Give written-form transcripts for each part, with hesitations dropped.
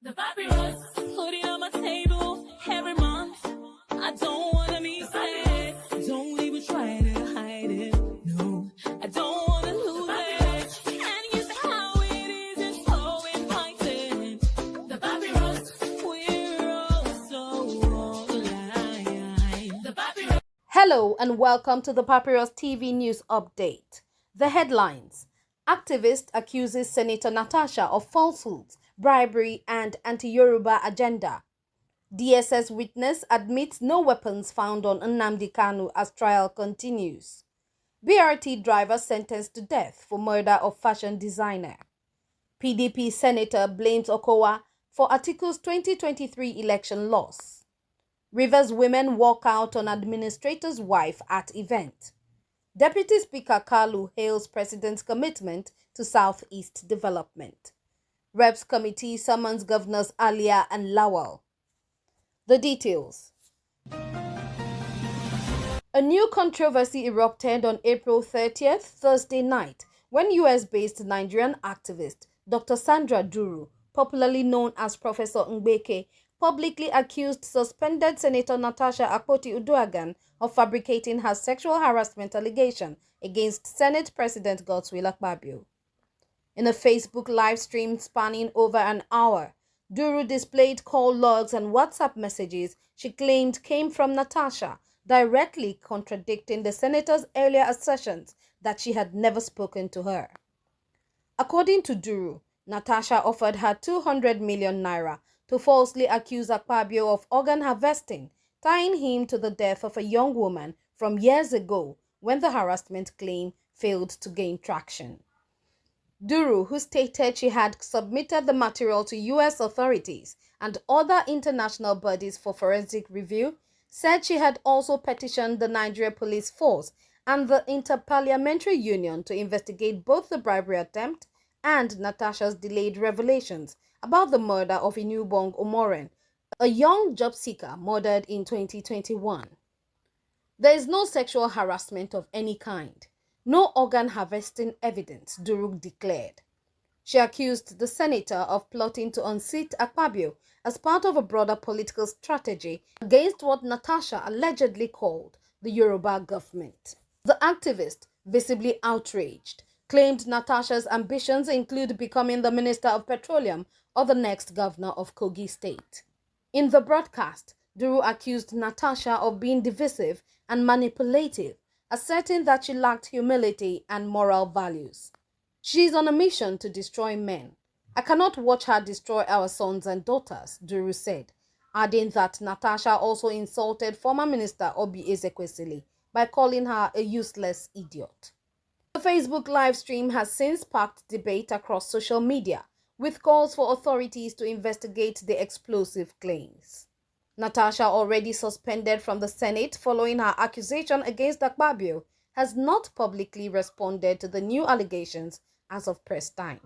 The papyrus, put it on my table every month. I don't wanna be sad. Don't even try to hide it. No, I don't wanna lose it. And you say how it is, it's so inviting. The papyrus, we're all so alive. The papyrus. Hello and welcome to the Papyrus TV News Update. The headlines: Activist accuses Senator Natasha of falsehoods, bribery and anti-Yoruba agenda. DSS witness admits no weapons found on Nnamdi Kanu as trial continues. BRT driver sentenced to death for murder of fashion designer. PDP senator blames Okowa for Atiku's 2023 election loss. Rivers women walk out on administrator's wife at event. Deputy Speaker Kalu hails president's commitment to Southeast development. Reps Committee summons Governors Alia and Lawal. The details. A new controversy erupted on April 30th, Thursday night, when US-based Nigerian activist Dr. Sandra Duru, popularly known as Professor Ngbeke, publicly accused suspended Senator Natasha Akpoti-Uduaghan of fabricating her sexual harassment allegation against Senate President Godswill Akpabio. In a Facebook live stream spanning over an hour, Duru displayed call logs and WhatsApp messages she claimed came from Natasha, directly contradicting the senator's earlier assertions that she had never spoken to her. According to Duru, Natasha offered her 200 million naira to falsely accuse Akpabio of organ harvesting, tying him to the death of a young woman from years ago when the harassment claim failed to gain traction. Duru, who stated she had submitted the material to U.S. authorities and other international bodies for forensic review, said she had also petitioned the Nigeria Police Force and the Interparliamentary Union to investigate both the bribery attempt and Natasha's delayed revelations about the murder of Inubong Omoren, a young job seeker murdered in 2021. There is no sexual harassment of any kind, no organ harvesting evidence, Duru declared. She accused the senator of plotting to unseat Akpabio as part of a broader political strategy against what Natasha allegedly called the Yoruba government. The activist, visibly outraged, claimed Natasha's ambitions include becoming the Minister of Petroleum or the next governor of Kogi State. In the broadcast, Duru accused Natasha of being divisive and manipulative, asserting that she lacked humility and moral values. She is on a mission to destroy men. I cannot watch her destroy our sons and daughters, Duru said, adding that Natasha also insulted former Minister Obi Ezekwesili by calling her a useless idiot. The Facebook live stream has since sparked debate across social media, with calls for authorities to investigate the explosive claims. Natasha, already suspended from the Senate following her accusation against Akpabio, has not publicly responded to the new allegations as of press time.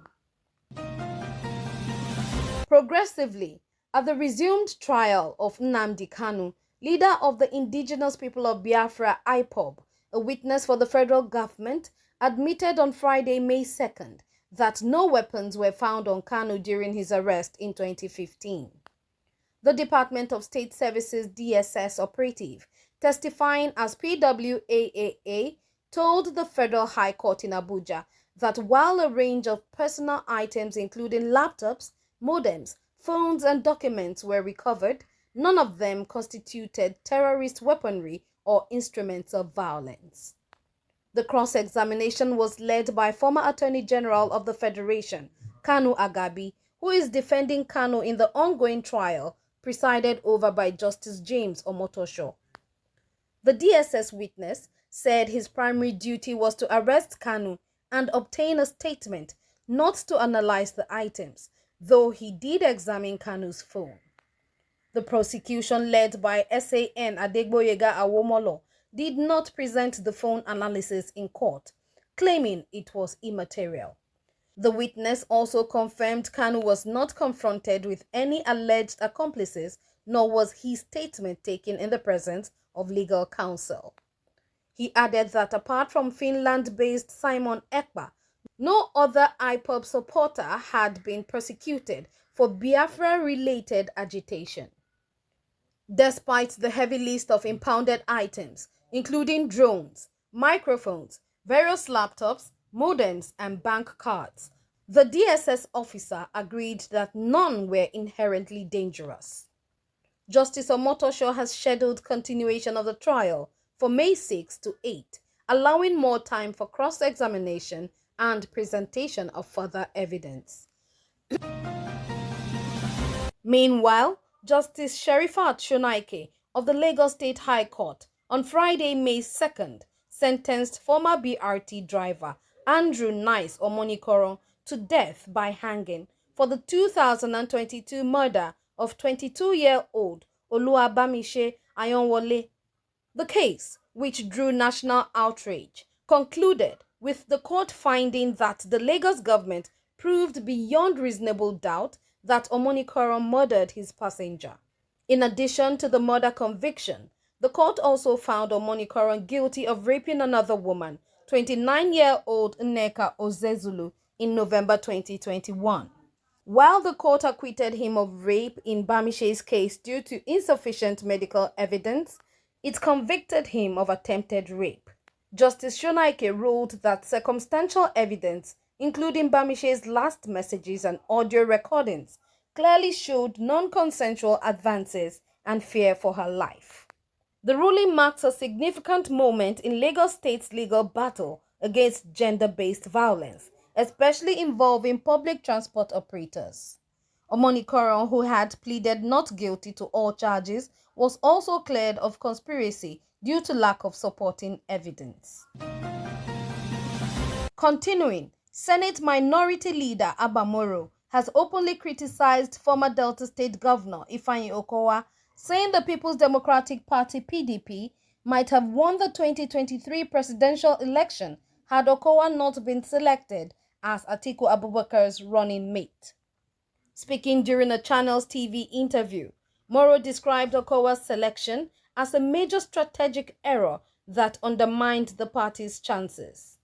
Progressively, at the resumed trial of Nnamdi Kanu, leader of the Indigenous People of Biafra IPOB, a witness for the federal government, admitted on Friday, May 2nd, that no weapons were found on Kanu during his arrest in 2015. The Department of State Services DSS operative, testifying as PWAAA, told the Federal High Court in Abuja that while a range of personal items including laptops, modems, phones and documents were recovered, none of them constituted terrorist weaponry or instruments of violence. The cross-examination was led by former Attorney General of the Federation, Kanu Agabi, who is defending Kanu in the ongoing trial, presided over by Justice James Omotosho. The DSS witness said his primary duty was to arrest Kanu and obtain a statement, not to analyze the items, though he did examine Kanu's phone. The prosecution, led by SAN Adegboyega Awomolo, did not present the phone analysis in court, claiming it was immaterial. The witness also confirmed Kanu was not confronted with any alleged accomplices, nor was his statement taken in the presence of legal counsel. He added that apart from Finland-based Simon Ekpa, no other IPOB supporter had been prosecuted for Biafra-related agitation. Despite the heavy list of impounded items, including drones, microphones, various laptops, modems, and bank cards, the DSS officer agreed that none were inherently dangerous. Justice Omotosho has scheduled continuation of the trial for May 6 to 8, allowing more time for cross-examination and presentation of further evidence. Meanwhile, Justice Sherifat Shonaike of the Lagos State High Court on Friday, May 2nd, sentenced former BRT driver Andrew Nice Omonikoro to death by hanging for the 2022 murder of 22-year-old Oluwabamiche Ayonwole. The case, which drew national outrage, concluded with the court finding that the Lagos government proved beyond reasonable doubt that Omonikoro murdered his passenger. In addition to the murder conviction, the court also found Omonikoro guilty of raping another woman, 29-year-old Nneka Ozezulu, in November 2021. While the court acquitted him of rape in Bamiche's case due to insufficient medical evidence, it convicted him of attempted rape. Justice Shonaike ruled that circumstantial evidence, including Bamiche's last messages and audio recordings, clearly showed non-consensual advances and fear for her life. The ruling marks a significant moment in Lagos State's legal battle against gender-based violence, especially involving public transport operators. Omonikoro, who had pleaded not guilty to all charges, was also cleared of conspiracy due to lack of supporting evidence. Continuing, Senate Minority Leader Abba Moro has openly criticized former Delta State Governor Ifeanyi Okowa, saying the People's Democratic Party (PDP) might have won the 2023 presidential election had Okowa not been selected as Atiku Abubakar's running mate. Speaking during a Channels TV interview, Moro described Okowa's selection as a major strategic error that undermined the party's chances.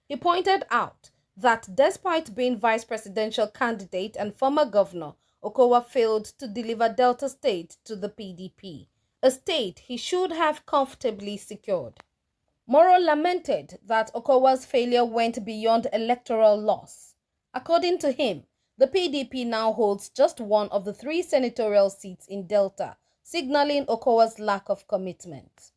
He pointed out that despite being vice presidential candidate and former governor, Okowa failed to deliver Delta State to the PDP, a state he should have comfortably secured. Moro lamented that Okowa's failure went beyond electoral loss. According to him, the PDP now holds just one of the 3 senatorial seats in Delta, signaling Okowa's lack of commitment.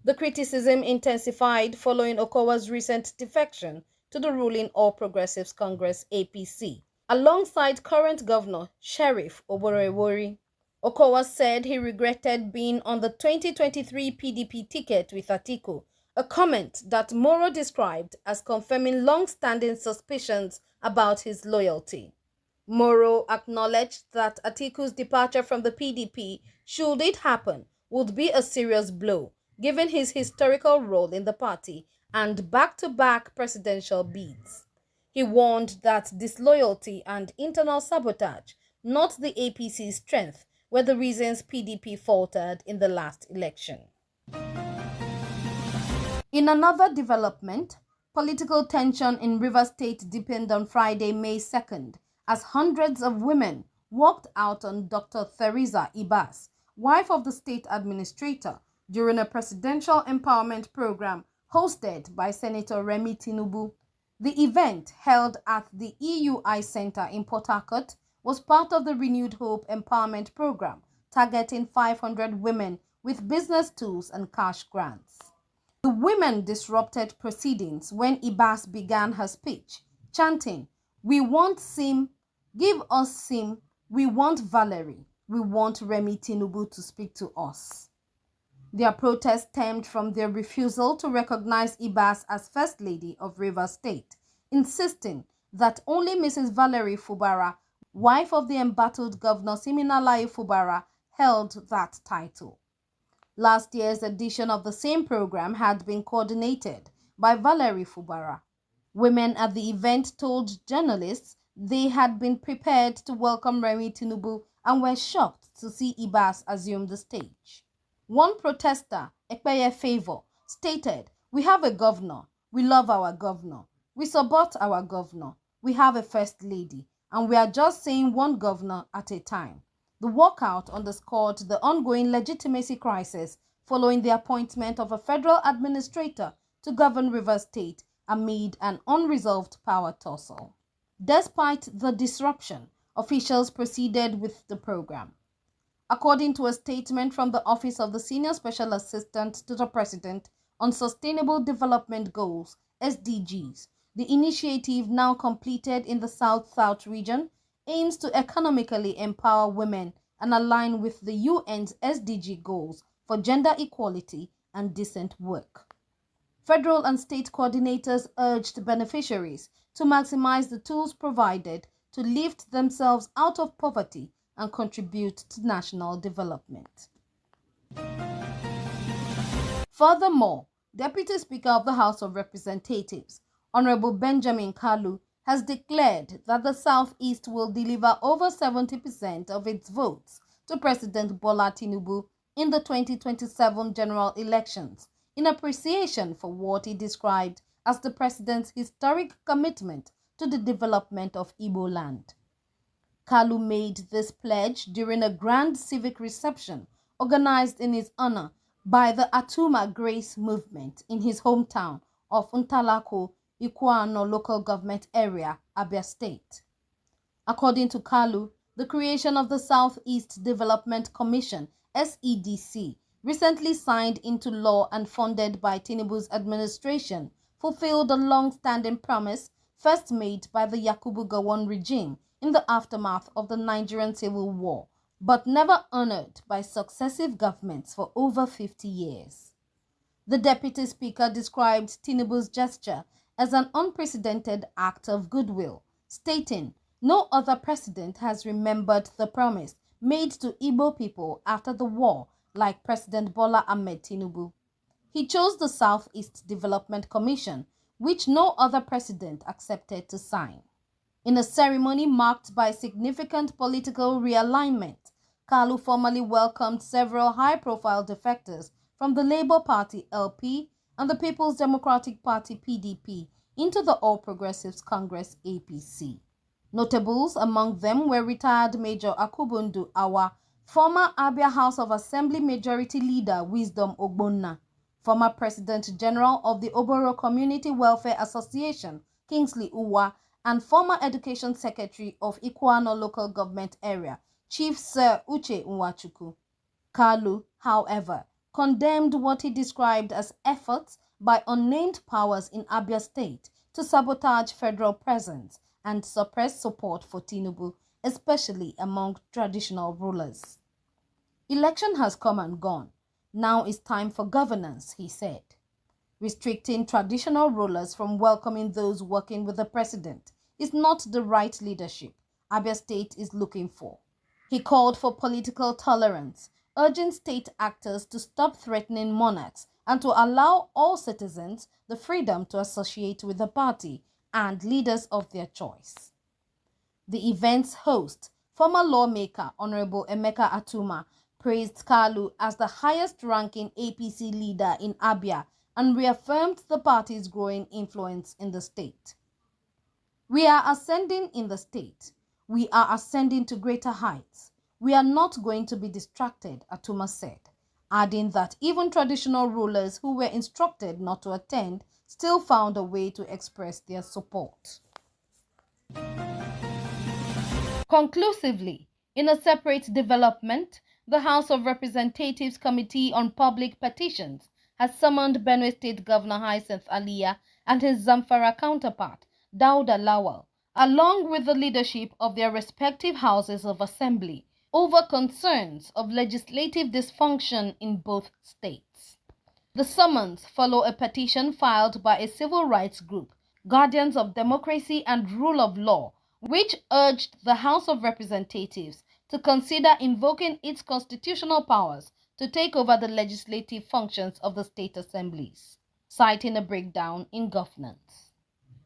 The criticism intensified following Okowa's recent defection to the ruling All Progressives Congress (APC), alongside current governor Sheriff Oborevwori. Okowa said he regretted being on the 2023 PDP ticket with Atiku, a comment that Moro described as confirming long-standing suspicions about his loyalty. Moro acknowledged that Atiku's departure from the PDP, should it happen, would be a serious blow, given his historical role in the party and back-to-back presidential bids. He warned that disloyalty and internal sabotage, not the APC's strength, were the reasons PDP faltered in the last election. In another development, political tension in Rivers State deepened on Friday, May 2nd, as hundreds of women walked out on Dr. Theresa Ibas, wife of the state administrator, during a presidential empowerment program hosted by Senator Remi Tinubu. The event, held at the EUI Center in Port Harcourt, was part of the Renewed Hope Empowerment Program, targeting 500 women with business tools and cash grants. The women disrupted proceedings when Ibas began her speech, chanting, "We want Sim, give us Sim, we want Valerie, we want Remi Tinubu to speak to us." Their protest stemmed from their refusal to recognize Ibas as First Lady of Rivers State, insisting that only Mrs. Valerie Fubara, wife of the embattled Governor Siminalayi Fubara, held that title. Last year's edition of the same program had been coordinated by Valerie Fubara. Women at the event told journalists they had been prepared to welcome Remi Tinubu and were shocked to see Ibas assume the stage. One protester, Ekpeye Favor, stated, "We have a governor. We love our governor. We support our governor. We have a first lady. and we are just saying one governor at a time. The walkout underscored the ongoing legitimacy crisis following the appointment of a federal administrator to govern Rivers State amid an unresolved power tussle. Despite the disruption, officials proceeded with the program. According to a statement from the Office of the Senior Special Assistant to the President on Sustainable Development Goals (SDGs), the initiative, now completed in the South-South region, aims to economically empower women and align with the UN's SDG goals for gender equality and decent work. Federal and state coordinators urged beneficiaries to maximize the tools provided to lift themselves out of poverty and contribute to national development. Furthermore, Deputy Speaker of the House of Representatives, Honorable Benjamin Kalu, has declared that the Southeast will deliver over 70% of its votes to President Bola Tinubu in the 2027 general elections, in appreciation for what he described as the president's historic commitment to the development of Igbo land. Kalu made this pledge during a grand civic reception organized in his honor by the Atuma Grace Movement in his hometown of Ntalako, Ikuano local government area, Abia State. According to Kalu, the creation of the Southeast Development Commission, SEDC, recently signed into law and funded by Tinubu's administration, fulfilled a long-standing promise first made by the Yakubu Gowon regime in the aftermath of the Nigerian Civil War, but never honored by successive governments for over 50 years. The Deputy Speaker described Tinubu's gesture as an unprecedented act of goodwill, stating, "No other president has remembered the promise made to Igbo people after the war like President Bola Ahmed Tinubu." He chose the Southeast Development Commission, which no other president accepted to sign. In a ceremony marked by significant political realignment, Kalu formally welcomed several high-profile defectors from the Labour Party (LP) and the People's Democratic Party (PDP) into the All Progressives Congress (APC). Notables among them were retired Major Akubundu Awa, former Abia House of Assembly Majority Leader Wisdom Ogbonna, former President General of the Oboro Community Welfare Association Kingsley Uwa, and former Education Secretary of Ikuano Local Government Area, Chief Sir Uche Nwachukwu. Kalu, however, condemned what he described as efforts by unnamed powers in Abia State to sabotage federal presence and suppress support for Tinubu, especially among traditional rulers. "Election has come and gone. Now it's time for governance," he said. Restricting traditional rulers from welcoming those working with the president is not the right leadership Abia State is looking for. He called for political tolerance, urging state actors to stop threatening monarchs and to allow all citizens the freedom to associate with the party and leaders of their choice. The event's host, former lawmaker Honorable Emeka Atuma, praised Kalu as the highest-ranking APC leader in Abia and reaffirmed the party's growing influence in the state. "We are ascending in the state. We are ascending to greater heights. We are not going to be distracted," Atuma said, adding that even traditional rulers who were instructed not to attend still found a way to express their support. Conclusively, in a separate development, the House of Representatives Committee on Public Petitions has summoned Benue State Governor Hyacinth Alia and his Zamfara counterpart, Dauda Lawal, along with the leadership of their respective houses of assembly, over concerns of legislative dysfunction in both states. The summons follow a petition filed by a civil rights group, Guardians of Democracy and Rule of Law, which urged the House of Representatives to consider invoking its constitutional powers to take over the legislative functions of the state assemblies, citing a breakdown in governance.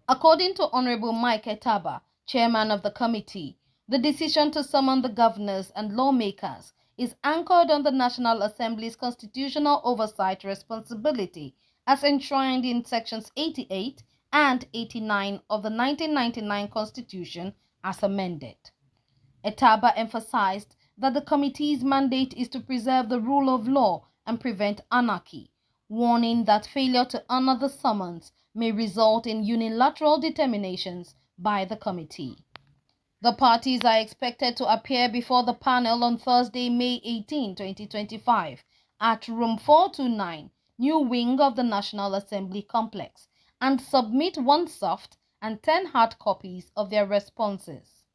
According to Honorable Mike Etaba, chairman of the committee, the decision to summon the governors and lawmakers is anchored on the National Assembly's constitutional oversight responsibility as enshrined in Sections 88 and 89 of the 1999 Constitution as amended. Etaba emphasized that the committee's mandate is to preserve the rule of law and prevent anarchy, warning that failure to honor the summons may result in unilateral determinations by the committee. The parties are expected to appear before the panel on Thursday, May 18, 2025, at room 429, New Wing of the National Assembly Complex, and submit 1 soft and 10 hard copies of their responses.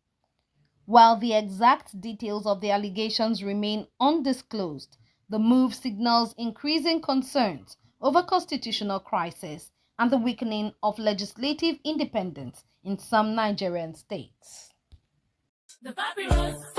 While the exact details of the allegations remain undisclosed, the move signals increasing concerns over constitutional crisis and the weakening of legislative independence in some Nigerian states. The papyrus,